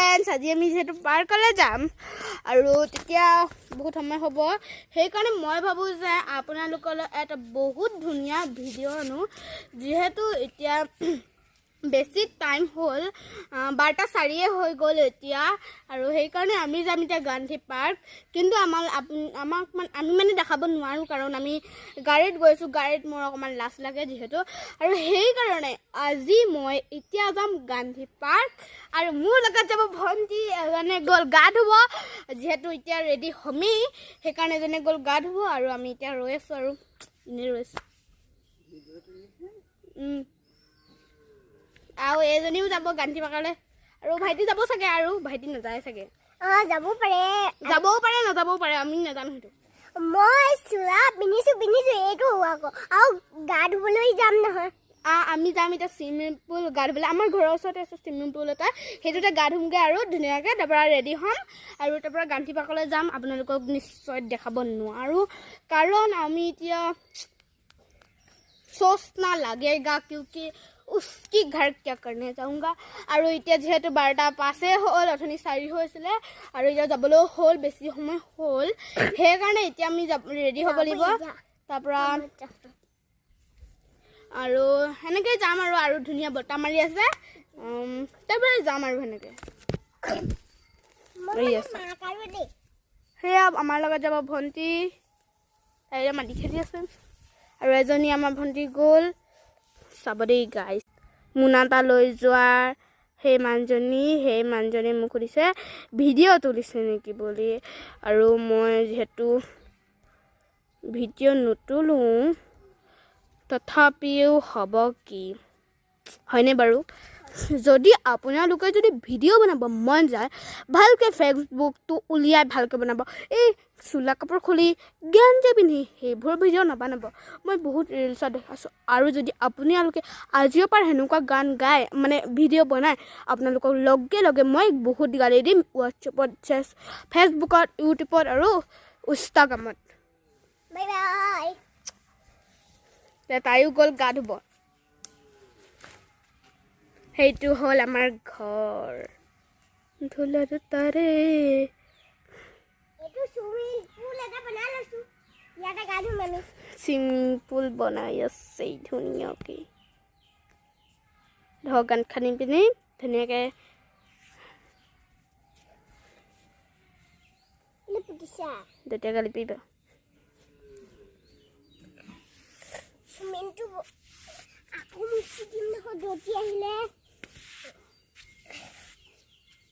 friends আজি আমি যেহেতু পাৰ্কলৈ যাম আৰু তেতিয়া বহুত সময় হ'ব সেইকাৰণে মই ভাবোঁ যে আপোনালোকলৈ এটা বহুত ধুনীয়া ভিডিঅ' আনো যিহেতু এতিয়া বেছি টাইম হ'ল 12:04 হৈ গ'ল এতিয়া আৰু সেইকাৰণে আমি যাম এতিয়া গান্ধী পাৰ্ক কিন্তু আমাক আমি মানে দেখাব নোৱাৰোঁ কাৰণ আমি গাড়ীত গৈছোঁ গাড়ীত মোৰ অকণমান লাজ লাগে যিহেতু আৰু সেইকাৰণে আজি মই এতিয়া যাম গান্ধী পাৰ্ক আৰু মোৰ লগত যাব ভণ্টি এজনে গ'ল গা ধুব যিহেতু এতিয়া ৰেডি হ'মেই সেইকাৰণে এজনে গ'ল গা ধুব আৰু আমি এতিয়া ৰৈ আছোঁ আৰু এনেই ৰৈছোঁ আৰু এজনীও যাব গান্ধী পাৰ্কলৈ আৰু ভাইটি যাব চাগে আৰু ভাইটি নাযায় চাগে যাবও পাৰে নাযাবও পাৰে আমি নাজানো সেইটো মই চোলা পিন্ধিছো এইটো আকৌ আৰু গা ধুবলৈ যাম নহয় আমি যাম এতিয়া চুইমিং পুল গা ধুবলৈ আমাৰ ঘৰৰ ওচৰতে আছে চুইমিং পুল এটা সেইটোতে গা ধুমগৈ আৰু ধুনীয়াকৈ তাৰপৰা ৰেডি হ'ম আৰু তাৰপৰা গান্ধী পাৰ্কলৈ যাম আপোনালোকক নিশ্চয় দেখাব নোৱাৰোঁ কাৰণ আমি এতিয়া सोचना लगेगा क्योंकि उसकी घर क्या करने जाऊँगा और इतना जेहेतु 12:05 हल अथनी 4 হৈছিলে আৰু এতিয়া যাবলৈ হ'ল বেছি সময় হ'ল সেইকাৰণে এতিয়া আমি ৰেডি হ'ব লাগিব তাৰপৰা আৰু হেনেকৈ যাম আৰু ধুনীয়া বটা মাৰি আছে তাৰপৰা যাম আৰু হেনেকৈ সেয়া আমাৰ লগত যাব ভণ্টি তাইৰে মাটি খেলি আছে আৰু এজনী আমাৰ ভণ্টি গ'ল চাব দেই গাইছ মুনাটা লৈ যোৱাৰ সেই মানুহজনী মোক সুধিছে ভিডিঅ' তুলিছে নেকি বুলি আৰু মই যিহেতু ভিডিঅ' নুতুলোঁ তথাপিও হ'ব কি হয়নে বাৰু যদি আপোনালোকে যদি ভিডিঅ' বনাব মন যায় ভালকৈ ফেচবুকটো উলিয়াই ভালকৈ বনাব এই চোলা কাপোৰ খুলি গেঞ্জি পিন্ধি সেইবোৰ ভিডিঅ' নবনাব মই বহুত ৰিলছত দেখাছোঁ আৰু যদি আপোনালোকে আজিৰ পৰা সেনেকুৱা গান গায় মানে ভিডিঅ' বনায় আপোনালোকক লগে লগে মই বহুত গালি দিম হোৱাটছএপত ফেচবুকত ইউটিউবত আৰু ইনষ্টাগ্ৰামত বাই বাই তাইও গ'ল গা ধুব সেইটো হ'ল আমাৰ ঘৰ ধুলা তাৰে চুইমিং পুল বনাই আছে ধুনীয়াকৈ ধৰ গান খানি পিনি ধুনীয়াকৈ তেতিয়া গালি পাৰিব আকৌ মুচি দিম নহয় দৰ্জি আহিলে